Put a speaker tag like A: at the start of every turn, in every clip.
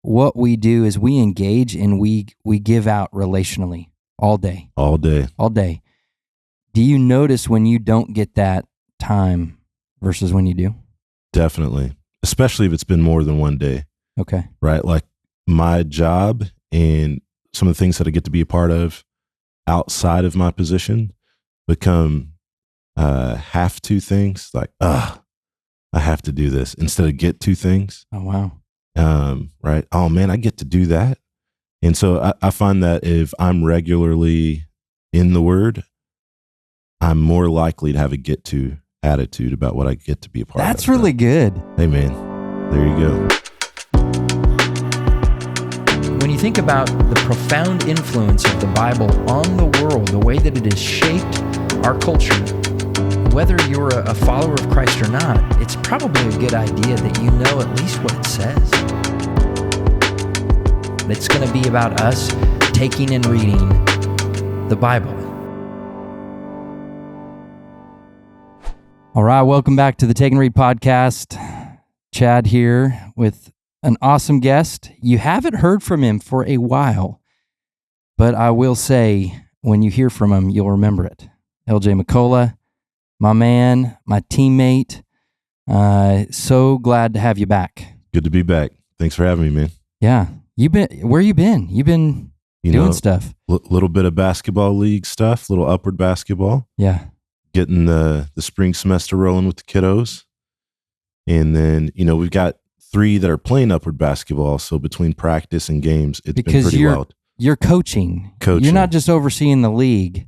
A: what we do is we engage and we give out relationally all day.
B: All day.
A: Do you notice when you don't get that time versus when you do?
B: Definitely. Especially if it's been more than one day.
A: Okay.
B: Right? Like my job and some of the things that I get to be a part of outside of my position become have to things, like, I have to do this instead of get to things.
A: Oh, wow.
B: Right. Oh man, I get to do that. And so I find that if I'm regularly in the Word, I'm more likely to have a get to attitude about what I get to be a part of.
A: That's really good.
B: Hey man, there you go.
A: When you think about the profound influence of the Bible on the world, the way that it has shaped our culture, whether you're a follower of Christ or not, it's probably a good idea that you know at least what it says. It's going to be about us taking and reading the Bible. All right, welcome back to the Take and Read podcast. Chad here with an awesome guest. You haven't heard from him for a while, but I will say when you hear from him, you'll remember it. LJ McCulloch, my man, my teammate. So glad to have you back.
B: Good to be back. Thanks for having me, man.
A: Yeah. Where you been? You've been doing stuff.
B: Little bit of basketball league stuff, little upward basketball.
A: Yeah.
B: Getting the spring semester rolling with the kiddos. And then, we've got 3 that are playing upward basketball. So between practice and games, it's been pretty wild.
A: You're coaching. You're not just overseeing the league,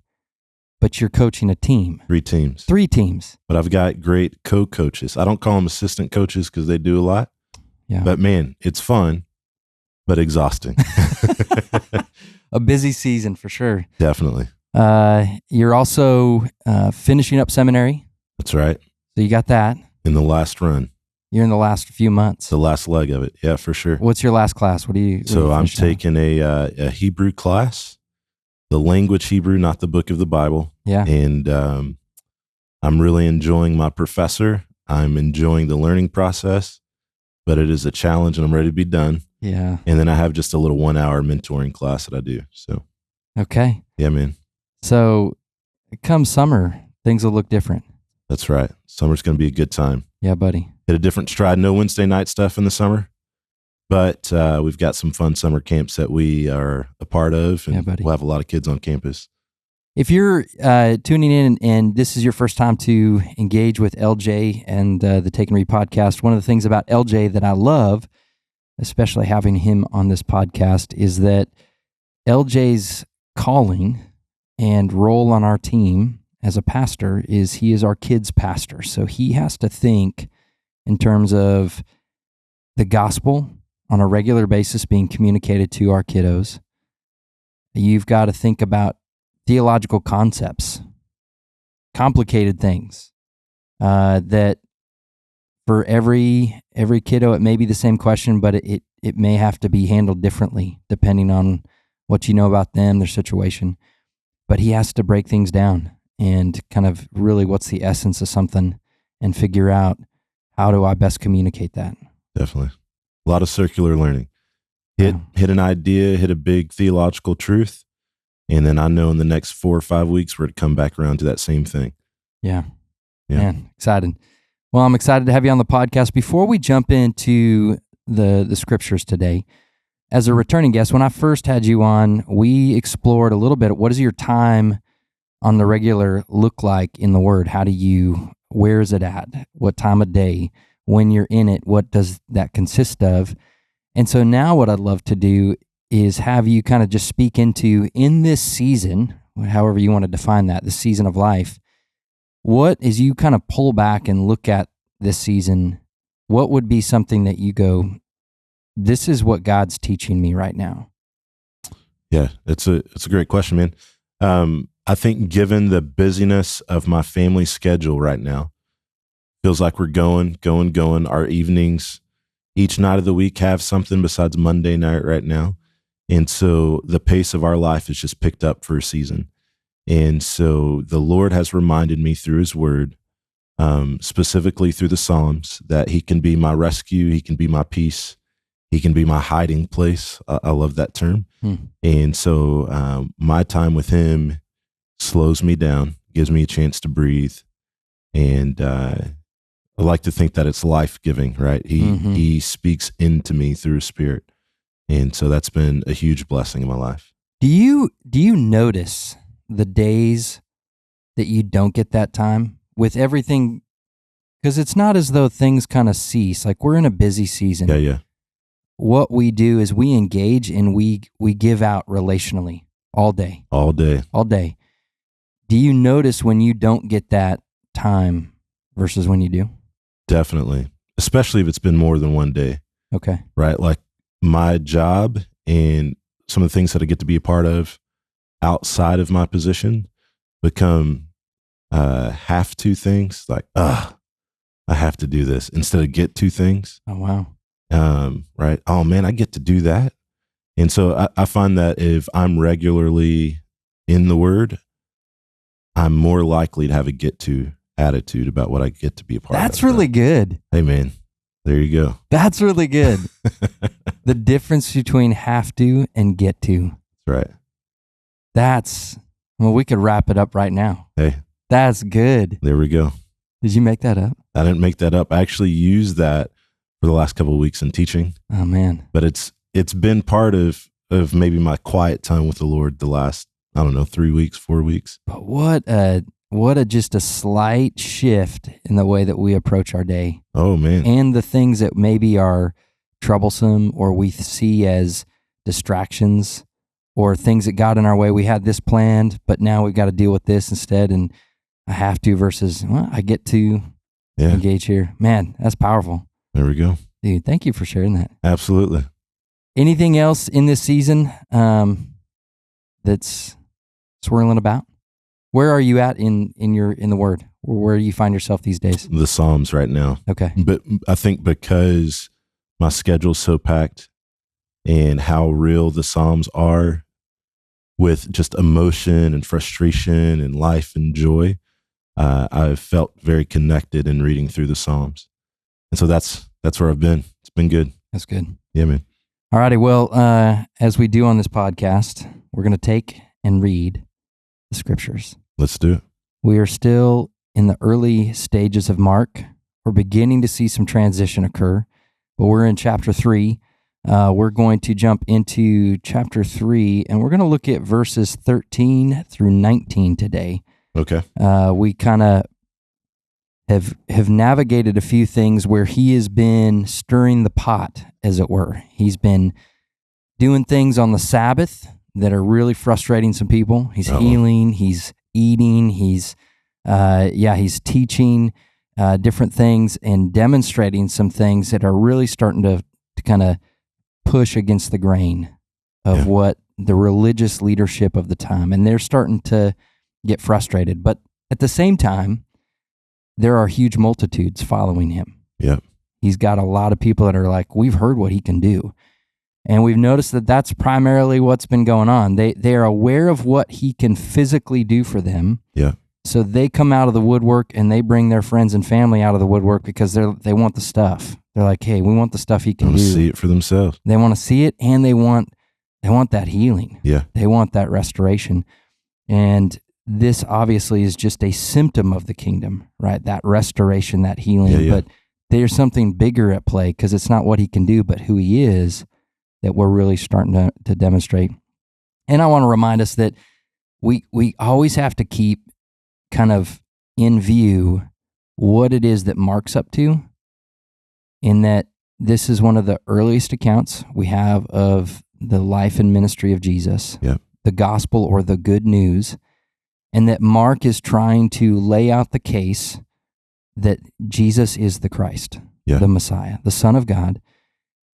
A: but you're coaching a team.
B: 3 teams.
A: 3 teams.
B: But I've got great co-coaches. I don't call them assistant coaches because they do a lot.
A: Yeah.
B: But man, it's fun, but exhausting.
A: A busy season for sure.
B: Definitely.
A: You're also finishing up seminary.
B: That's right.
A: So you got that.
B: In the last run.
A: You're in the last few months.
B: The last leg of it. Yeah, for sure.
A: What's your last class?
B: So I'm taking a Hebrew class, the language Hebrew, not the book of the Bible.
A: Yeah.
B: And I'm really enjoying my professor. I'm enjoying the learning process, but it is a challenge and I'm ready to be done.
A: Yeah.
B: And then I have just a little 1-hour mentoring class that I do. So.
A: Okay.
B: Yeah, man.
A: So come summer, things will look different.
B: That's right. Summer's going to be a good time.
A: Yeah, buddy.
B: Hit a different stride. No Wednesday night stuff in the summer, but we've got some fun summer camps that we are a part of, and we'll have a lot of kids on campus.
A: If you're tuning in and this is your first time to engage with LJ and the Take and Read podcast, one of the things about LJ that I love, especially having him on this podcast, is that LJ's calling and role on our team as a pastor is he is our kids' pastor. So he has to think in terms of the gospel on a regular basis being communicated to our kiddos. You've got to think about theological concepts, complicated things that for every kiddo, it may be the same question, but it may have to be handled differently depending on what you know about them, their situation. But he has to break things down and kind of really what's the essence of something and figure out how do I best communicate that.
B: Definitely. A lot of circular learning. Hit an idea, hit a big theological truth, and then I know in the next 4 or 5 weeks we're to come back around to that same thing.
A: Yeah. Man, excited. Well, I'm excited to have you on the podcast. Before we jump into the scriptures today, as a returning guest, when I first had you on, we explored a little bit, what does your time on the regular look like in the Word? Where is it at? What time of day? When you're in it, what does that consist of? And so now what I'd love to do is have you kind of just speak into, in this season, however you want to define that, the season of life, what, as you kind of pull back and look at this season, what would be something that you go, this is what God's teaching me right now?
B: Yeah, it's a great question, man. I think given the busyness of my family schedule right now, feels like we're going. Our evenings, each night of the week have something besides Monday night right now. And so the pace of our life is just picked up for a season. And so the Lord has reminded me through his word, specifically through the Psalms, that he can be my rescue. He can be my peace. He can be my hiding place. I love that term. And so my time with him slows me down, gives me a chance to breathe. And I like to think that it's life-giving, right? He speaks into me through his Spirit. And so that's been a huge blessing in my life.
A: Do you notice the days that you don't get that time with everything? Because it's not as though things kind of cease. Like, we're in a busy season.
B: Yeah.
A: What we do is we engage and we give out relationally all day.
B: All day.
A: Do you notice when you don't get that time versus when you do?
B: Definitely. Especially if it's been more than one day.
A: Okay.
B: Right? Like, my job and some of the things that I get to be a part of outside of my position become have to things. Like, I have to do this instead of get to things.
A: Oh, wow.
B: Right. Oh man, I get to do that. And so I find that if I'm regularly in the Word, I'm more likely to have a get to attitude about what I get to be a part of.
A: That's really good.
B: Hey man, there you go.
A: That's really good. The difference between have to and get to.
B: That's right.
A: Well, we could wrap it up right now.
B: Hey.
A: That's good.
B: There we go.
A: Did you make that up?
B: I didn't make that up. I actually used that for the last couple of weeks in teaching.
A: Oh man.
B: But it's been part of maybe my quiet time with the Lord the last, 3 weeks, 4 weeks.
A: But what a just a slight shift in the way that we approach our day.
B: Oh man.
A: And the things that maybe are troublesome or we see as distractions or things that got in our way. We had this planned, but now we've got to deal with this instead. And I have to versus, I get to engage here. Man, that's powerful.
B: There we go.
A: Dude, thank you for sharing that.
B: Absolutely.
A: Anything else in this season that's swirling about? Where are you at in the Word? Where do you find yourself these days?
B: The Psalms right now.
A: Okay.
B: But I think because my schedule's so packed and how real the Psalms are with just emotion and frustration and life and joy, I've felt very connected in reading through the Psalms. And so that's where I've been. It's been good.
A: That's good.
B: Yeah, man.
A: All righty. Well, as we do on this podcast, we're going to take and read the scriptures.
B: Let's do it.
A: We are still in the early stages of Mark. We're beginning to see some transition occur, but we're in chapter 3. We're going to jump into chapter 3, and we're going to look at verses 13 through 19 today.
B: Okay.
A: We kind of have navigated a few things where he has been stirring the pot, as it were. He's been doing things on the Sabbath that are really frustrating some people. He's healing, he's eating, he's teaching different things and demonstrating some things that are really starting to kind of push against the grain of what the religious leadership of the time, and they're starting to get frustrated. But at the same time, there are huge multitudes following him.
B: Yeah.
A: He's got a lot of people that are like, we've heard what he can do. And we've noticed that that's primarily what's been going on. They are aware of what he can physically do for them.
B: Yeah.
A: So they come out of the woodwork and they bring their friends and family out of the woodwork because they want the stuff. They're like, hey, we want the stuff he can do.
B: See it for themselves.
A: They want to see it, and they want that healing.
B: Yeah.
A: They want that restoration. And this obviously is just a symptom of the kingdom, right? That restoration, that healing.
B: Yeah.
A: But there's something bigger at play because it's not what he can do, but who he is that we're really starting to demonstrate. And I want to remind us that we always have to keep kind of in view what it is that Mark's up to, in that this is one of the earliest accounts we have of the life and ministry of Jesus, the gospel or the good news, and that Mark is trying to lay out the case that Jesus is the Christ, the Messiah, the Son of God.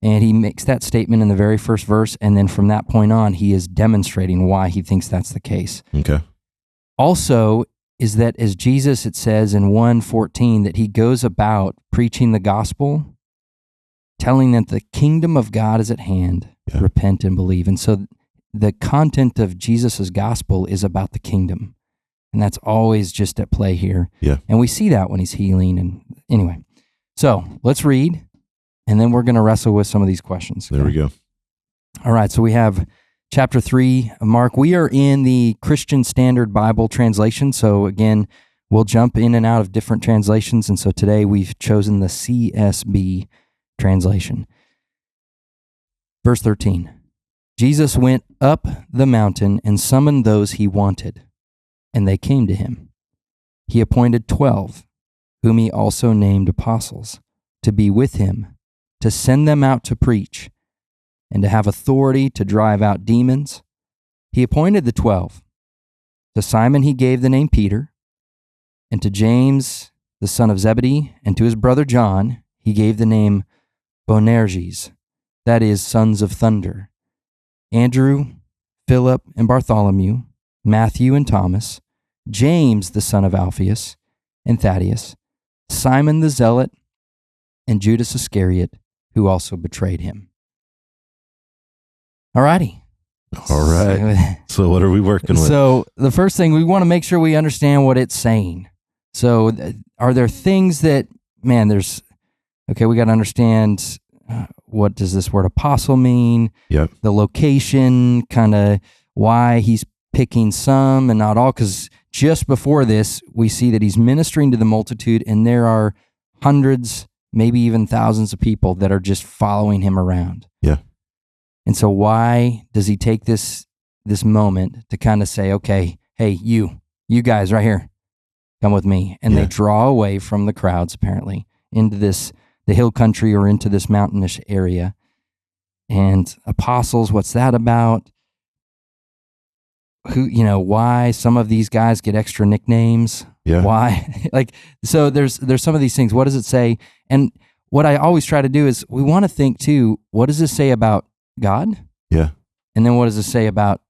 A: And he makes that statement in the very first verse, and then from that point on, he is demonstrating why he thinks that's the case.
B: Okay.
A: Also, is that as Jesus, it says in 1:14, that he goes about preaching the gospel, telling that the kingdom of God is at hand, repent and believe. And so the content of Jesus's gospel is about the kingdom. And that's always just at play here.
B: Yeah.
A: And we see that when he's healing. And anyway, so let's read. and then we're going to wrestle with some of these questions.
B: There we go.
A: All right, so we have chapter 3 of Mark. We are in the Christian Standard Bible translation, so again, we'll jump in and out of different translations, and so today we've chosen the CSB translation. Verse 13, Jesus went up the mountain and summoned those he wanted, and they came to him. He appointed 12, whom he also named apostles, to be with him, to send them out to preach, and to have authority to drive out demons. He appointed the 12. To Simon he gave the name Peter, and to James, the son of Zebedee, and to his brother John, he gave the name Boanerges, that is, sons of thunder. Andrew, Philip, and Bartholomew, Matthew and Thomas, James, the son of Alphaeus, and Thaddeus, Simon the Zealot, and Judas Iscariot, who also betrayed him. All righty.
B: All right. So what are we working with?
A: So the first thing, we want to make sure we understand what it's saying. So are there things that, we got to understand what does this word apostle mean?
B: Yep.
A: The location, kind of why he's picking some and not all, because just before this, we see that he's ministering to the multitude, and there are hundreds, maybe even thousands of people that are just following him around.
B: Yeah.
A: And so why does he take this moment to kind of say, okay, hey, you guys right here, come with me. And they draw away from the crowds, apparently, into the hill country or into this mountainous area. And apostles, what's that about? Why some of these guys get extra nicknames?
B: Yeah.
A: Why? So there's some of these things. What does it say? And what I always try to do is we want to think too, what does this say about God?
B: Yeah.
A: And then what does it say about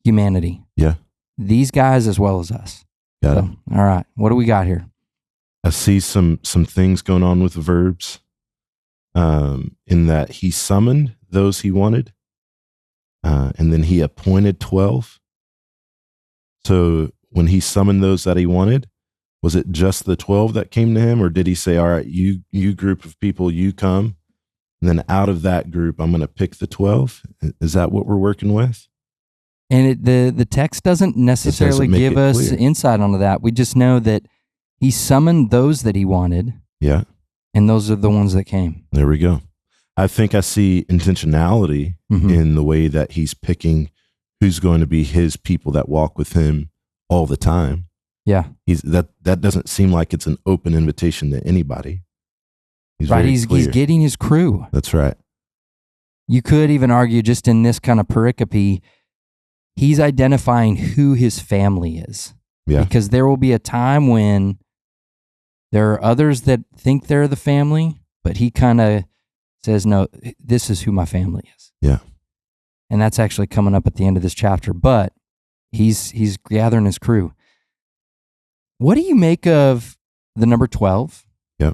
A: humanity?
B: Yeah.
A: These guys as well as us.
B: Got it.
A: All right. What do we got here?
B: I see some things going on with the verbs, in that he summoned those he wanted, and then he appointed 12. So when he summoned those that he wanted, was it just the 12 that came to him, or did he say, all right, you group of people, you come, and then out of that group, I'm going to pick the 12? Is that what we're working with?
A: And the text doesn't necessarily give us insight onto that. We just know that he summoned those that he wanted.
B: Yeah.
A: And those are the ones that came.
B: There we go. I think I see intentionality in the way that he's picking who's going to be his people that walk with him all the time.
A: Yeah.
B: That doesn't seem like it's an open invitation to anybody.
A: He's getting his crew.
B: That's right.
A: You could even argue, just in this kind of pericope, he's identifying who his family is.
B: Yeah.
A: Because there will be a time when there are others that think they're the family, but he kind of says, no, this is who my family is.
B: Yeah.
A: And that's actually coming up at the end of this chapter, but he's gathering his crew. What do you make of the number 12?
B: Yeah.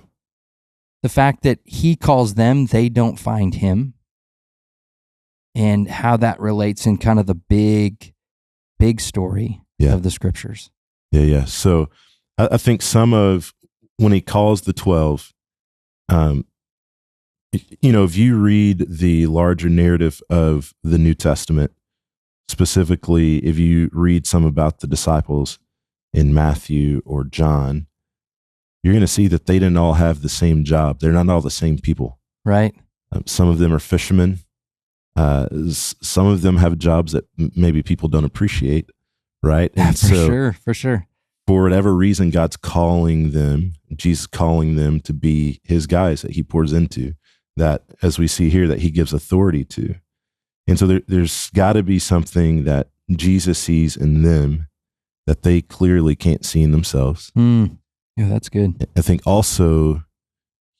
A: The fact that he calls them, they don't find him, and how that relates in kind of the big story of the scriptures.
B: Yeah. So I think when he calls the 12, if you read the larger narrative of the New Testament, specifically if you read some about the disciples in Matthew or John, you're going to see that they didn't all have the same job. They're not all the same people.
A: Right.
B: Some of them are fishermen. Some of them have jobs that maybe people don't appreciate. Right. And
A: for sure.
B: For whatever reason, God's calling them, Jesus calling them to be his guys that he pours into, that, as we see here, that he gives authority to. And so there's got to be something that Jesus sees in them that they clearly can't see in themselves.
A: Yeah, that's good.
B: I think also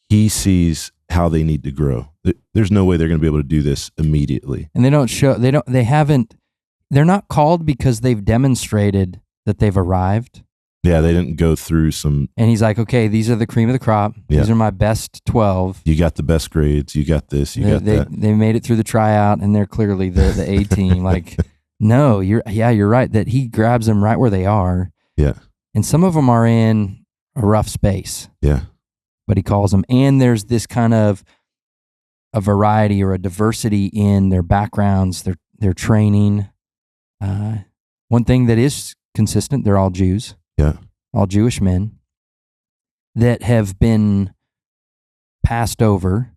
B: he sees how they need to grow. There's no way they're going to be able to do this immediately.
A: And they're not called because they've demonstrated that they've arrived.
B: Yeah, they didn't go through some...
A: And he's like, okay, these are the cream of the crop.
B: Yeah.
A: These are my best 12.
B: You got the best grades. You got this. You got that.
A: They made it through the tryout, and they're clearly the A team. Like, no, you're right, that he grabs them right where they are.
B: Yeah.
A: And some of them are in a rough space.
B: Yeah.
A: But he calls them. And there's this kind of a variety or a diversity in their backgrounds, their training. One thing that is consistent, they're all Jews.
B: Yeah.
A: All Jewish men that have been passed over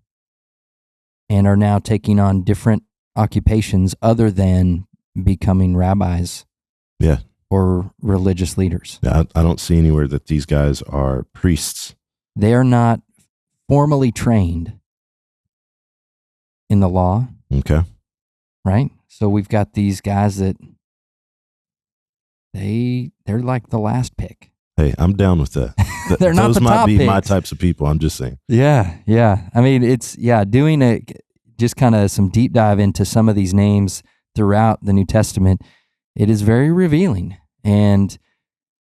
A: and are now taking on different occupations other than becoming rabbis.
B: Yeah.
A: Or religious leaders.
B: I don't see anywhere that these guys are priests.
A: They are not formally trained in the law.
B: Okay.
A: Right? So we've got these guys that they're like the last pick.
B: Hey, I'm down with that.
A: They're not the top
B: Those might be
A: picks.
B: my types of people. I'm just saying.
A: Yeah. I mean, it's doing just kind of some deep dive into some of these names throughout the New Testament. It is very revealing, and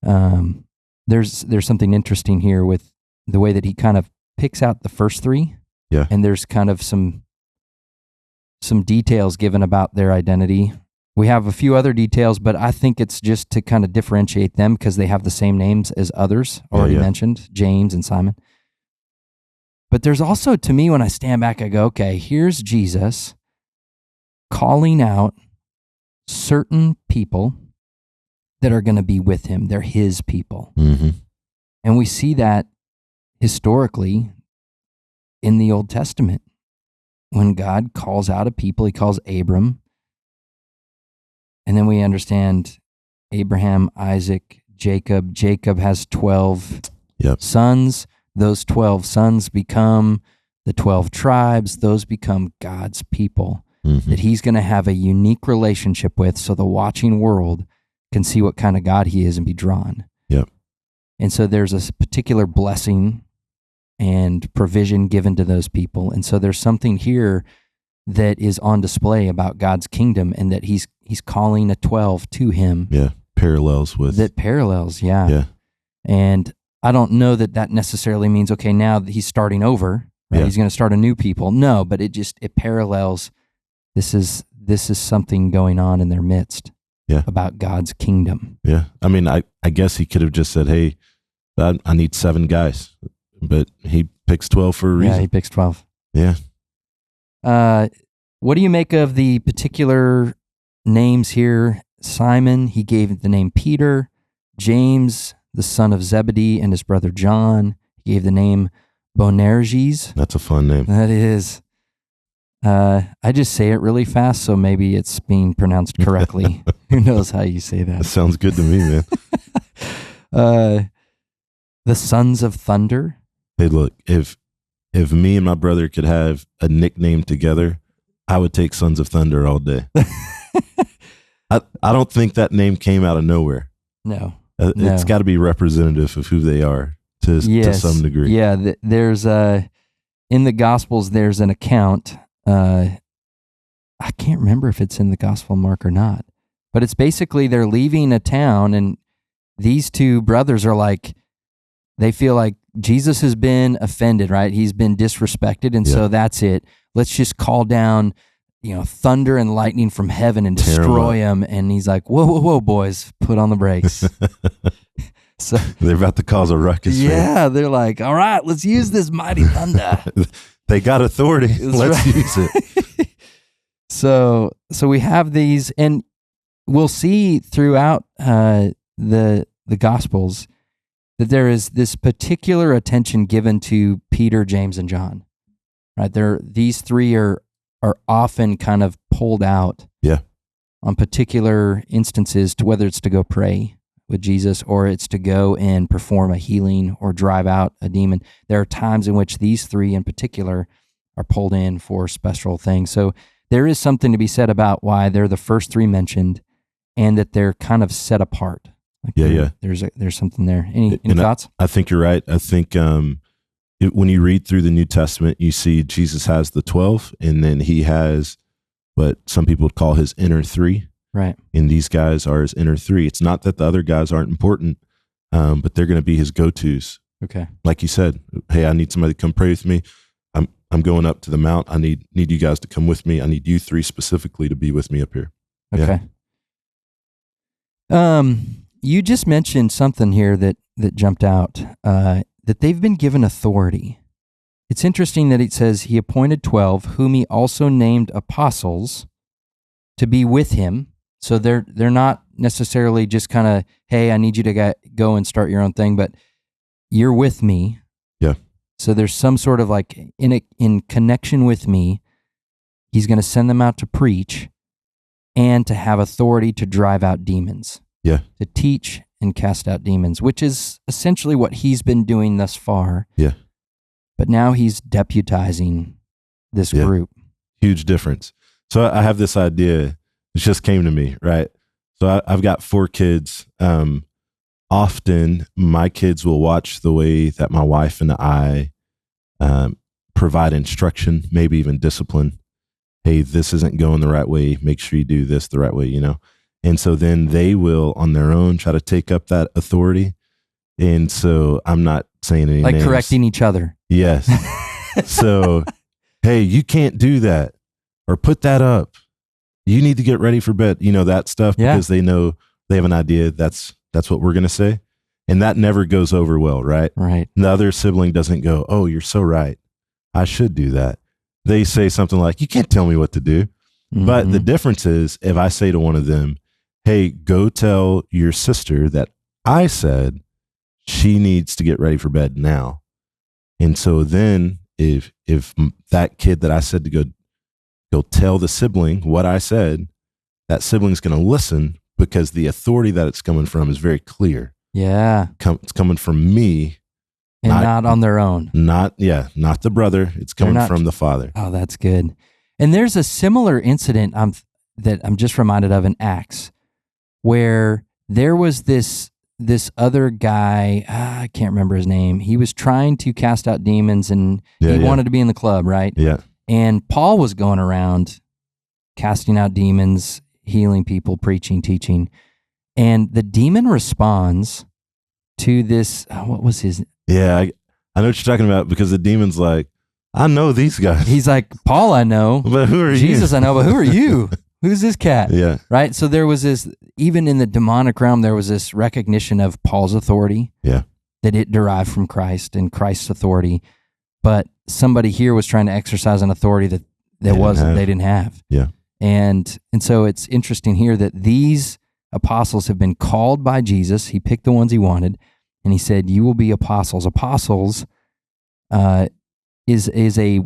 A: there's something interesting here with the way that he kind of picks out the first three.
B: Yeah,
A: and there's kind of some details given about their identity. We have a few other details, but I think it's just to kind of differentiate them because they have the same names as others already mentioned, James and Simon. But there's also, to me, when I stand back, I go, okay, here's Jesus calling out certain people that are going to be with him. They're his people.
B: Mm-hmm.
A: And we see that historically in the Old Testament. When God calls out a people, he calls Abram. And then we understand Abraham, Isaac, Jacob. Jacob has 12 sons. Those 12 sons become the 12 tribes. Those become God's people. Mm-hmm. That he's going to have a unique relationship with, so the watching world can see what kind of God he is and be drawn.
B: Yep.
A: And so there's a particular blessing and provision given to those people. And so there's something here that is on display about God's kingdom, and that he's calling a 12 to him.
B: Yeah, parallels with.
A: That parallels, yeah. And I don't know that necessarily means, okay, now that he's starting over, right? He's going to start a new people. No, but it parallels. This is something going on in their midst about God's kingdom.
B: Yeah. I mean, I guess he could have just said, hey, I need 7 guys, but he picks 12 for a reason.
A: Yeah, he picks 12.
B: Yeah.
A: What do you make of the particular names here? Simon, he gave the name Peter. James, the son of Zebedee, and his brother John, he gave the name Boanerges.
B: That's a fun name.
A: That is. I just say it really fast, so maybe it's being pronounced correctly. Who knows how you say that?
B: That sounds good to me, man.
A: The sons of thunder.
B: Hey, look, if me and my brother could have a nickname together, I would take Sons of Thunder all day. I don't think that name came out of nowhere.
A: No.
B: It's got to be representative of who they are to some degree.
A: Yeah, there's in the Gospels, there's an account. I can't remember if it's in the Gospel of Mark or not, but it's basically they're leaving a town, and these two brothers are like, they feel like Jesus has been offended, right? He's been disrespected, and so that's it. Let's just call down, thunder and lightning from heaven and destroy him. And he's like, whoa, boys, put on the brakes. So
B: they're about to cause a ruckus.
A: Yeah, right? They're like, all right, let's use this mighty thunder.
B: They got authority. Let's use it.
A: So we have these, and we'll see throughout the Gospels that there is this particular attention given to Peter, James, and John. Right? These three are often kind of pulled out on particular instances, to whether it's to go pray with Jesus or it's to go and perform a healing or drive out a demon. There are times in which these three in particular are pulled in for special things. So there is something to be said about why they're the first three mentioned and that they're kind of set apart. Like there's something there. Any thoughts?
B: I think you're right. I think when you read through the New Testament, you see Jesus has the 12, and then he has what some people would call his inner 3.
A: Right.
B: And these guys are his inner 3. It's not that the other guys aren't important, but they're going to be his go-tos.
A: Okay.
B: Like you said, hey, I need somebody to come pray with me. I'm going up to the mount. I need you guys to come with me. I need you 3 specifically to be with me up here.
A: Okay. Yeah. You just mentioned something here that jumped out, that they've been given authority. It's interesting that it says he appointed 12, whom he also named apostles to be with him. So they're not necessarily just kind of, hey, I need you to go and start your own thing, but you're with me.
B: Yeah.
A: So there's some sort of like in connection with me, he's going to send them out to preach and to have authority to drive out demons.
B: Yeah.
A: To teach and cast out demons, which is essentially what he's been doing thus far.
B: Yeah.
A: But now he's deputizing this group.
B: Huge difference. So I have this idea. It just came to me, right? So I've got 4 kids. Often my kids will watch the way that my wife and I provide instruction, maybe even discipline. Hey, this isn't going the right way. Make sure you do this the right way, you know? And so then they will on their own try to take up that authority. And so I'm not saying any names.
A: Correcting each other.
B: Yes. So, hey, you can't do that or put that up. You need to get ready for bed. You know, that stuff because they know they have an idea. That's what we're going to say. And that never goes over well, right?
A: Right.
B: And the other sibling doesn't go, oh, you're so right. I should do that. They say something like, you can't tell me what to do. Mm-hmm. But the difference is if I say to one of them, hey, go tell your sister that I said she needs to get ready for bed now. And so then if that kid that I said to go tell the sibling what I said, that sibling's going to listen because the authority that it's coming from is very clear.
A: Yeah.
B: It's coming from me.
A: And not on their own.
B: Not the brother. It's coming from the father.
A: Oh, that's good. And there's a similar incident that I'm just reminded of in Acts where there was this other guy, I can't remember his name. He was trying to cast out demons and he wanted to be in the club, right?
B: Yeah.
A: And Paul was going around casting out demons, healing people, preaching, teaching. And the demon responds to this, what was his?
B: Yeah, I know what you're talking about because the demon's like, I know these guys.
A: He's like, Paul, I know.
B: But who are you?
A: Jesus, I know, but who are you? Who's this cat?
B: Yeah.
A: Right? So there was this, even in the demonic realm, there was this recognition of Paul's authority.
B: Yeah.
A: That it derived from Christ and Christ's authority. But somebody here was trying to exercise an authority that they didn't have.
B: Yeah.
A: And so it's interesting here that these apostles have been called by Jesus. He picked the ones he wanted, and he said, you will be apostles. Apostles is a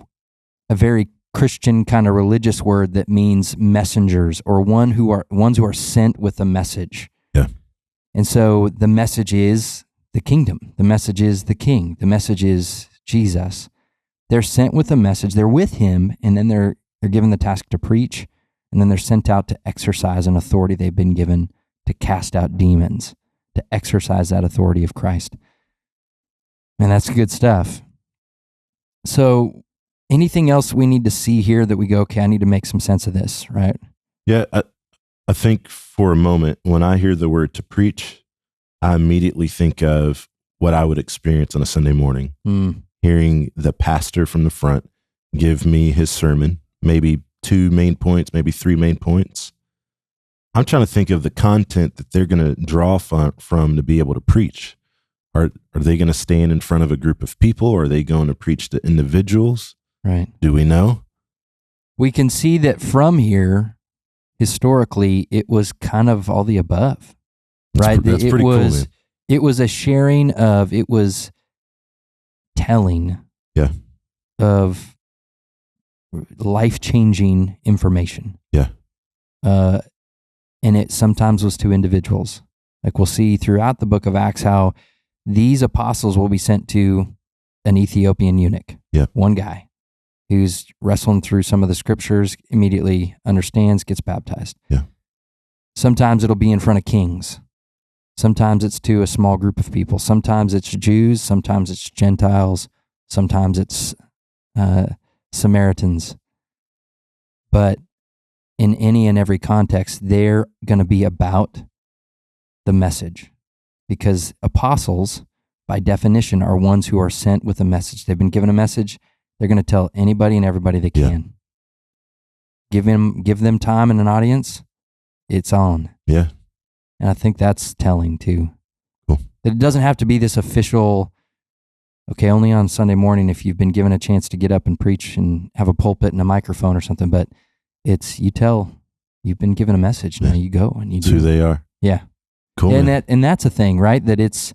A: very Christian kind of religious word that means messengers or ones who are sent with a message.
B: Yeah.
A: And so the message is the kingdom. The message is the king. The message is Jesus. They're sent with a message. They're with him, and then they're given the task to preach, and then they're sent out to exercise an authority they've been given to cast out demons, to exercise that authority of Christ. And that's good stuff. So anything else we need to see here that we go, okay, I need to make some sense of this, right?
B: Yeah, I think for a moment, when I hear the word to preach, I immediately think of what I would experience on a Sunday morning, hearing the pastor from the front give me his sermon, maybe 2 main points, maybe 3 main points. I'm trying to think of the content that they're going to draw from to be able to preach. Are they going to stand in front of a group of people, or are they going to preach to individuals?
A: Right.
B: Do we know?
A: We can see that from here, historically, it was kind of all the above, right?
B: That's pretty cool, man.
A: It was a sharing of, it was telling of life-changing information.
B: Yeah.
A: And it sometimes was to individuals. Like we'll see throughout the book of Acts how these apostles will be sent to an Ethiopian eunuch.
B: Yeah.
A: One guy who's wrestling through some of the scriptures, immediately understands, gets baptized.
B: Yeah.
A: Sometimes it'll be in front of kings. Sometimes it's to a small group of people. Sometimes it's Jews. Sometimes it's Gentiles. Sometimes it's Samaritans. But in any and every context, they're going to be about the message. Because apostles, by definition, are ones who are sent with a message. They've been given a message. They're going to tell anybody and everybody they can. Give them time and an audience. It's on.
B: Yeah.
A: And I think that's telling too.
B: Cool.
A: That it doesn't have to be this official okay, only on Sunday morning if you've been given a chance to get up and preach and have a pulpit and a microphone or something, but it's, you've been given a message, now you go and you
B: It's
A: do.
B: who they are.
A: Yeah.
B: Cool.
A: And that's a thing, right? That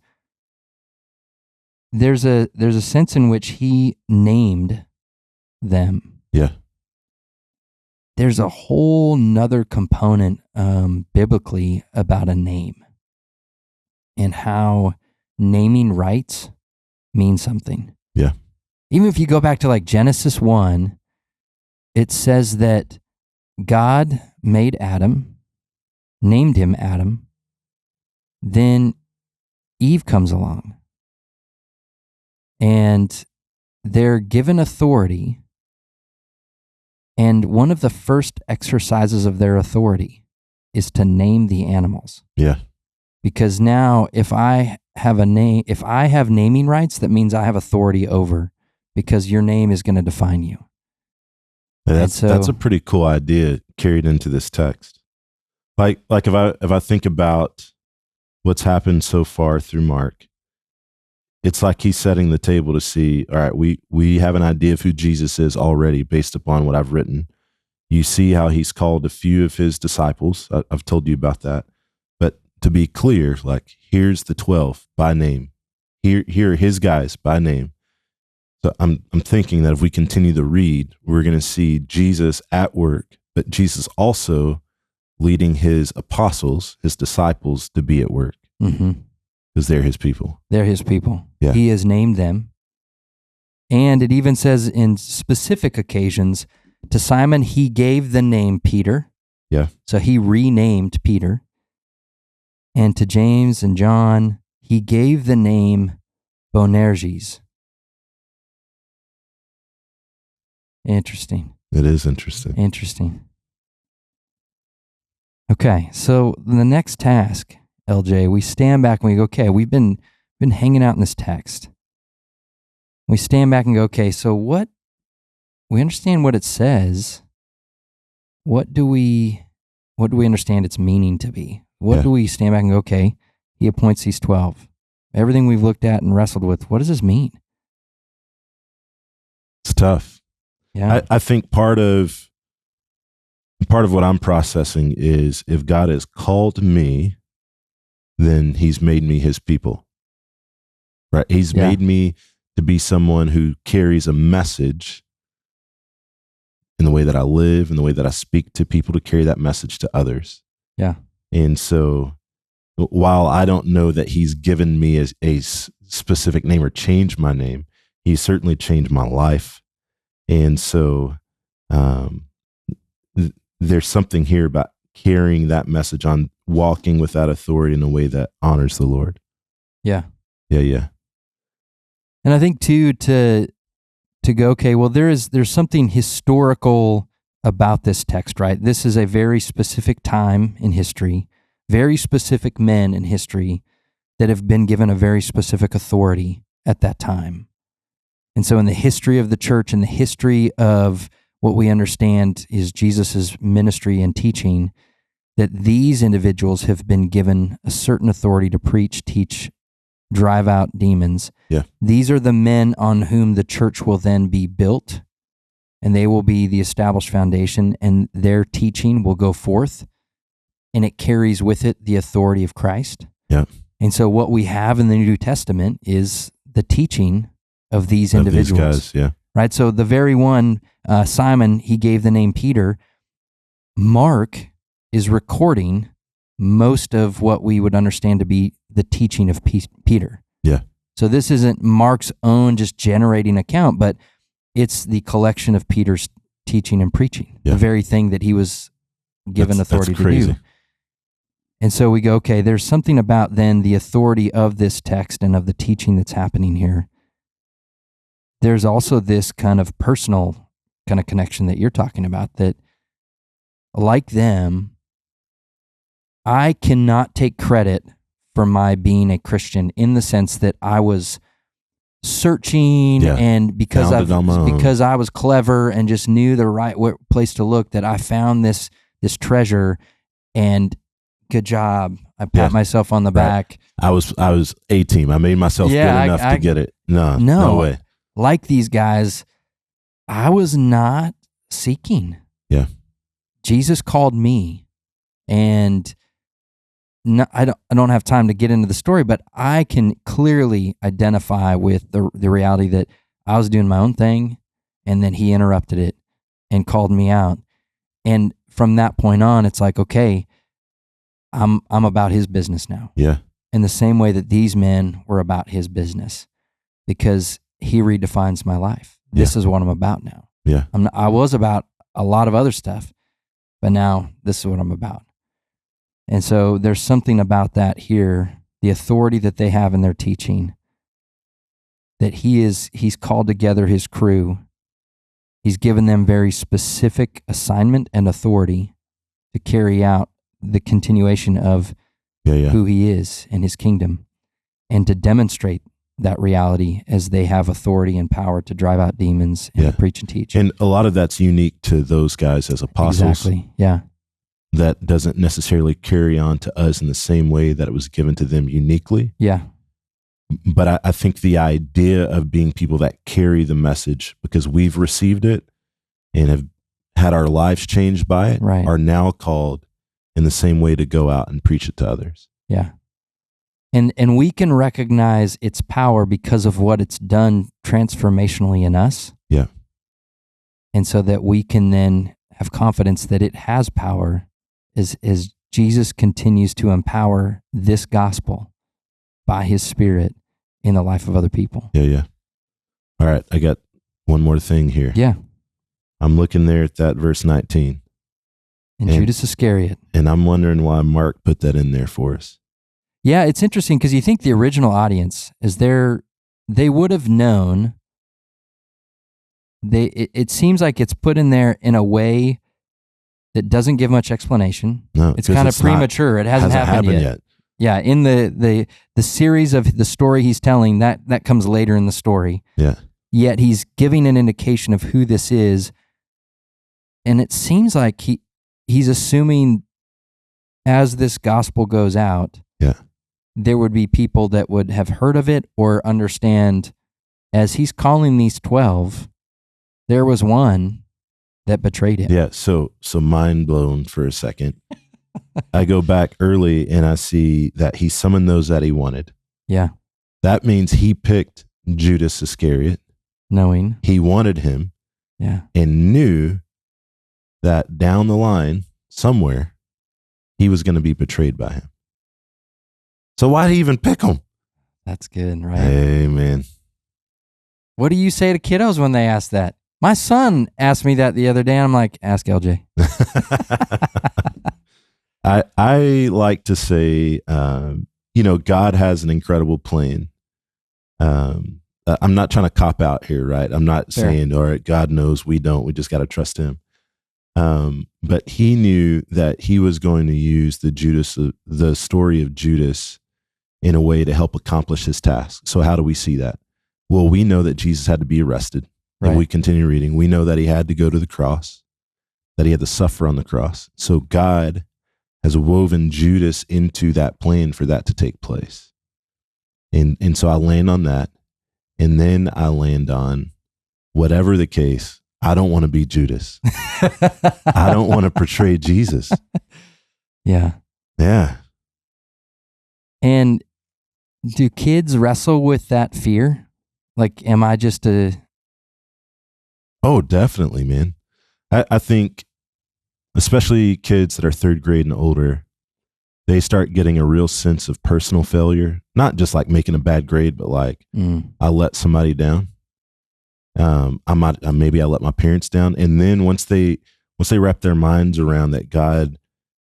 A: there's a sense in which he named them.
B: Yeah.
A: There's a whole nother component biblically about a name and how naming rights mean something.
B: Yeah.
A: Even if you go back to like Genesis 1, it says that God made Adam, named him Adam. Then Eve comes along and they're given authority. And one of the first exercises of their authority is to name the animals.
B: Yeah.
A: Because now if I have naming rights, that means I have authority over, because your name is going to define you.
B: That's a pretty cool idea carried into this text. Like if I think about what's happened so far through Mark, it's like he's setting the table to see, all right, we have an idea of who Jesus is already based upon what I've written. You see how he's called a few of his disciples. I've told you about that. But to be clear, like, here's the 12 by name. Here are his guys by name. So I'm thinking that if we continue to read, we're going to see Jesus at work, but Jesus also leading his apostles, his disciples, to be at work.
A: Mm-hmm.
B: Because they're his people.
A: They're his people.
B: Yeah.
A: He has named them. And it even says in specific occasions, to Simon, he gave the name Peter.
B: Yeah.
A: So he renamed Peter. And to James and John, he gave the name Boanerges. Interesting.
B: It is interesting.
A: Interesting. Okay, so the next task, LJ, we stand back and we go, okay, we've been hanging out in this text. We stand back and go, okay, so we understand what it says. What do we understand its meaning to be? What do we stand back and go, okay, he appoints these 12. Everything we've looked at and wrestled with, what does this mean?
B: It's tough.
A: Yeah.
B: I think part of what I'm processing is, if God has called me, then he's made me his people, right? He's made me to be someone who carries a message in the way that I live, in the way that I speak to people, to carry that message to others.
A: Yeah.
B: And so while I don't know that he's given me a specific name or changed my name, he's certainly changed my life. And so there's something here about carrying that message on, walking with that authority in a way that honors the Lord.
A: Yeah.
B: Yeah.
A: And I think too, to go, okay, well, there's something historical about this text, right? This is a very specific time in history, very specific men in history that have been given a very specific authority at that time. And so in the history of the church, in the history of what we understand is Jesus's ministry and teaching, that these individuals have been given a certain authority to preach, teach, drive out demons.
B: Yeah.
A: These are the men on whom the church will then be built, and they will be the established foundation, and their teaching will go forth, and it carries with it the authority of Christ.
B: Yeah.
A: And so what we have in the New Testament is the teaching of these individuals.
B: Of these guys, yeah.
A: Right? So the very one, Simon, he gave the name Peter. Mark is recording most of what we would understand to be the teaching of Peter.
B: Yeah.
A: So this isn't Mark's own just generating account, but it's the collection of Peter's teaching and preaching, the very thing that he was given authority to do. And so we go, okay, there's something about then the authority of this text and of the teaching that's happening here. There's also this kind of personal kind of connection that you're talking about, that like them, I cannot take credit for my being a Christian in the sense that I was searching and because I was clever and just knew the right place to look, that I found this treasure, and good job. I pat myself on the back.
B: I was A-team. I made myself good enough to get it. No way.
A: Like these guys, I was not seeking.
B: Yeah.
A: Jesus called me, and I don't have time to get into the story, but I can clearly identify with the reality that I was doing my own thing, and then he interrupted it and called me out. And from that point on, it's like, okay, I'm about his business now.
B: Yeah.
A: In the same way that these men were about his business, because he redefines my life. This is what I'm about now.
B: Yeah.
A: I was about a lot of other stuff, but now this is what I'm about. And so there's something about that here, the authority that they have in their teaching, that he's called together his crew. He's given them very specific assignment and authority to carry out the continuation of who he is in his kingdom, and to demonstrate that reality as they have authority and power to drive out demons and to preach and teach.
B: And a lot of that's unique to those guys as apostles.
A: Exactly, yeah.
B: That doesn't necessarily carry on to us in the same way that it was given to them uniquely.
A: Yeah.
B: But I think the idea of being people that carry the message because we've received it and have had our lives changed by it are now called in the same way to go out and preach it to others.
A: Yeah. And we can recognize its power because of what it's done transformationally in us.
B: Yeah.
A: And so that we can then have confidence that it has power as Jesus continues to empower this gospel by his Spirit in the life of other people.
B: Yeah. All right, I got one more thing here.
A: Yeah.
B: I'm looking there at that verse 19.
A: And Judas Iscariot.
B: And I'm wondering why Mark put that in there for us.
A: Yeah, it's interesting because you think the original audience they would have known. It seems like it's put in there in a way that doesn't give much explanation.
B: No,
A: it's kind of premature. It hasn't happened yet. Yeah, in the series of the story he's telling, that comes later in the story.
B: Yeah.
A: Yet he's giving an indication of who this is, and it seems like he's assuming as this gospel goes out, there would be people that would have heard of it or understand as he's calling these 12, there was one that betrayed him.
B: Yeah, so mind blown for a second. I go back early and I see that he summoned those that he wanted.
A: Yeah.
B: That means he picked Judas Iscariot.
A: Knowing.
B: He wanted him.
A: Yeah.
B: And knew that down the line, somewhere, he was going to be betrayed by him. So why did he even pick him?
A: That's good, right?
B: Amen. What
A: do you say to kiddos when they ask that? My son asked me that the other day, and I'm like, ask LJ.
B: I like to say, God has an incredible plan. I'm not trying to cop out here, right? I'm not saying, all right, God knows, we don't. We just got to trust him. But he knew that he was going to use the story of Judas in a way to help accomplish his task. So how do we see that? Well, we know that Jesus had to be arrested. Right. And we continue reading. We know that he had to go to the cross, that he had to suffer on the cross. So God has woven Judas into that plan for that to take place. And so I land on that. And then I land on, whatever the case, I don't want to be Judas. I don't want to portray Jesus.
A: Yeah.
B: Yeah.
A: And do kids wrestle with that fear? Like, am I just
B: Oh, definitely, man. I think, especially kids that are third grade and older, they start getting a real sense of personal failure. Not just like making a bad grade, but like, I let somebody down. Maybe I let my parents down. And then once they wrap their minds around that God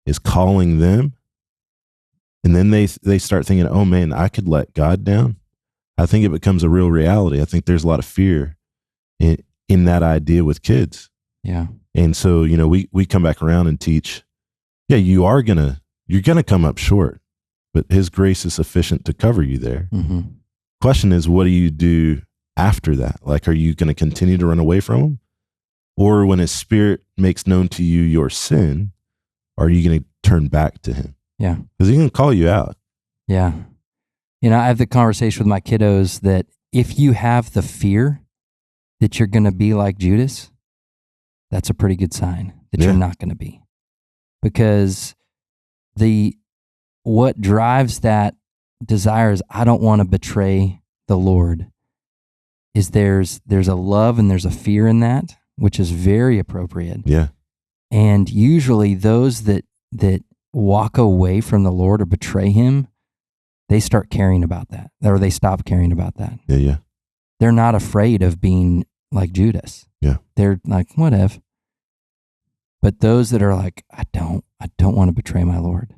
B: is calling them, and then they start thinking, oh man, I could let God down. I think it becomes a real reality. I think there's a lot of fear in that idea with kids.
A: Yeah.
B: And so, we come back around and teach, you're going to come up short, but his grace is sufficient to cover you there.
A: Mm-hmm.
B: Question is, what do you do after that? Like, are you going to continue to run away from him? Or when his Spirit makes known to you your sin, are you going to turn back to him?
A: Yeah.
B: Because he can call you out.
A: Yeah. I have the conversation with my kiddos that if you have the fear that you're going to be like Judas, that's a pretty good sign that you're not going to be. Because what drives that desire is I don't want to betray the Lord. Is there's a love and there's a fear in that, which is very appropriate.
B: Yeah.
A: And usually those that walk away from the Lord or betray him, they start caring about that, or they stop caring about that.
B: Yeah, yeah.
A: They're not afraid of being like Judas.
B: Yeah.
A: They're like, whatever. But those that are like, I don't want to betray my Lord.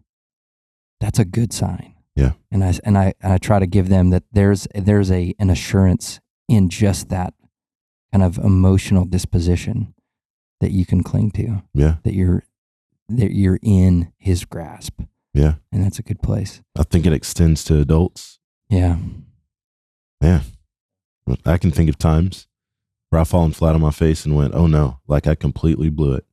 A: That's a good sign.
B: Yeah.
A: And I try to give them that there's an assurance in just that kind of emotional disposition that you can cling to.
B: Yeah.
A: That you're in his grasp.
B: Yeah.
A: And that's a good place.
B: I think it extends to adults.
A: Yeah.
B: Yeah. I can think of times where I've fallen flat on my face and went, oh no, like I completely blew it.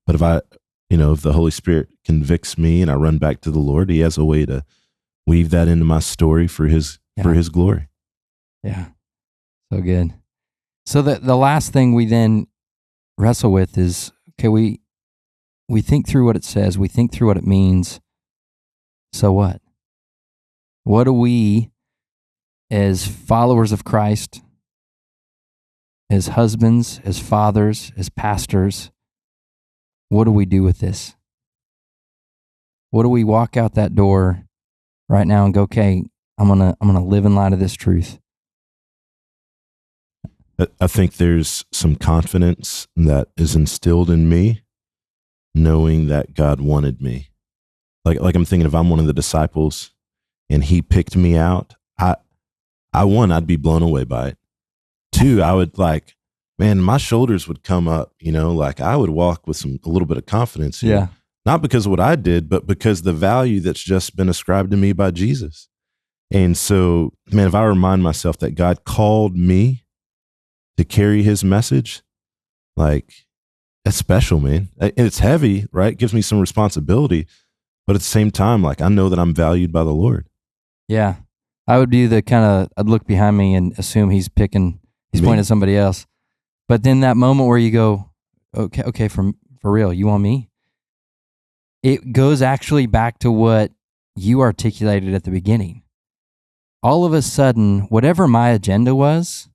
B: But if the Holy Spirit convicts me and I run back to the Lord, he has a way to weave that into my story for his glory.
A: Yeah. So good. So the last thing we then wrestle with is, okay, we think through what it says, we think through what it means. So what? What do we, as followers of Christ, as husbands, as fathers, as pastors, what do we do with this? What do we walk out that door right now and go, okay, I'm gonna live in light of this truth?
B: I think there's some confidence that is instilled in me, knowing that God wanted me. Like I'm thinking if I'm one of the disciples and he picked me out, I'd be blown away by it. Two, I would my shoulders would come up, like I would walk with a little bit of confidence.
A: Yeah.
B: Not because of what I did, but because the value that's just been ascribed to me by Jesus. And so, man, if I remind myself that God called me to carry his message, that's special, man. And it's heavy, right? It gives me some responsibility, but at the same time, I know that I'm valued by the Lord.
A: Yeah. I would do I'd look behind me and assume he's pointing at somebody else. But then that moment where you go, okay, for real, you want me? It goes actually back to what you articulated at the beginning. All of a sudden, whatever my agenda was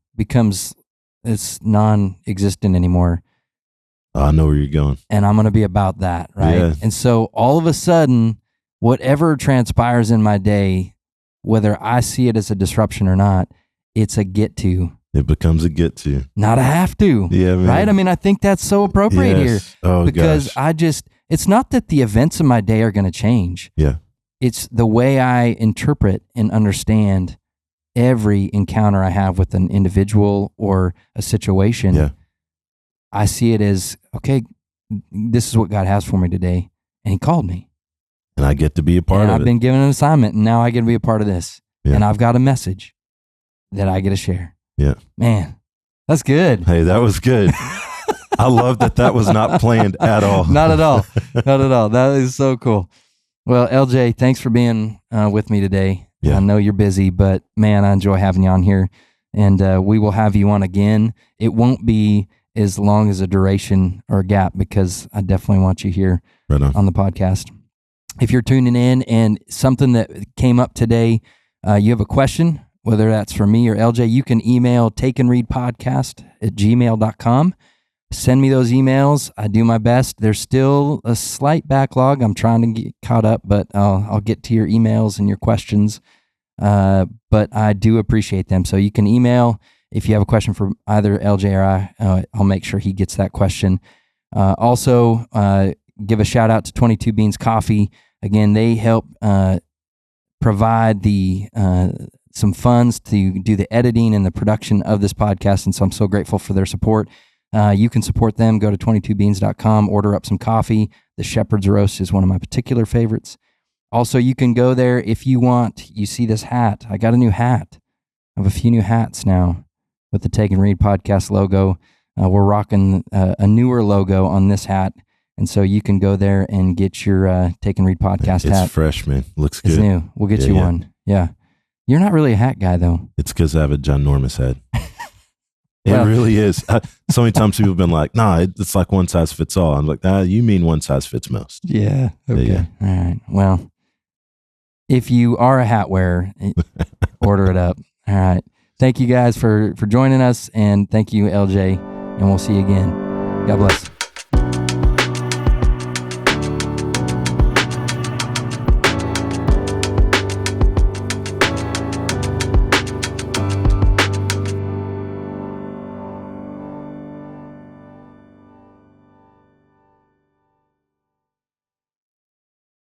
A: it's non-existent anymore.
B: I know where you're going.
A: And I'm going to be about that, right?
B: Yeah.
A: And so all of a sudden, whatever transpires in my day, whether I see it as a disruption or not, it's a get to.
B: It becomes a get to.
A: Not a have to.
B: Yeah, man.
A: Right? I mean, I think that's so appropriate here.
B: Oh,
A: because
B: gosh.
A: It's not that the events of my day are going to change.
B: Yeah.
A: It's the way I interpret and understand every encounter I have with an individual or a situation.
B: Yeah.
A: I see it as, okay, this is what God has for me today. And he called me.
B: And I get to be a part of it.
A: I've been given an assignment, and now I get to be a part of this.
B: Yeah.
A: And I've got a message that I get to share.
B: Yeah.
A: Man, that's good.
B: Hey, that was good. I love that was not planned at all.
A: Not at all. Not at all. That is so cool. Well, LJ, thanks for being with me today.
B: Yeah.
A: I know you're busy, but man, I enjoy having you on here. And we will have you on again. It won't be as long as a duration or a gap, because I definitely want you here
B: right on
A: the podcast. If you're tuning in and something that came up today, you have a question, whether that's for me or LJ, you can email takeandreadpodcast@gmail.com. Send me those emails. I do my best. There's still a slight backlog. I'm trying to get caught up, but I'll get to your emails and your questions. But I do appreciate them. So you can email if you have a question for either LJ or I. I'll make sure he gets that question. Also, give a shout out to 22 Beans Coffee. Again, they help provide some funds to do the editing and the production of this podcast, and so I'm so grateful for their support. You can support them. Go to 22beans.com, order up some coffee. The Shepherd's Roast is one of my particular favorites. Also, you can go there if you want. You see this hat. I got a new hat. I have a few new hats now with the Take and Read podcast logo. We're rocking a newer logo on this hat. And so you can go there and get your Take and Read podcast hat.
B: It's fresh, man. Looks good.
A: It's new. We'll get you one. Yeah. You're not really a hat guy, though.
B: It's because I have a ginormous head. It really is. So many times people have been like, nah, it's like one size fits all. I'm like, you mean one size fits most.
A: Yeah. Okay. Yeah. All right. Well, if you are a hat wearer, order it up. All right. Thank you guys for joining us. And thank you, LJ. And we'll see you again. God bless.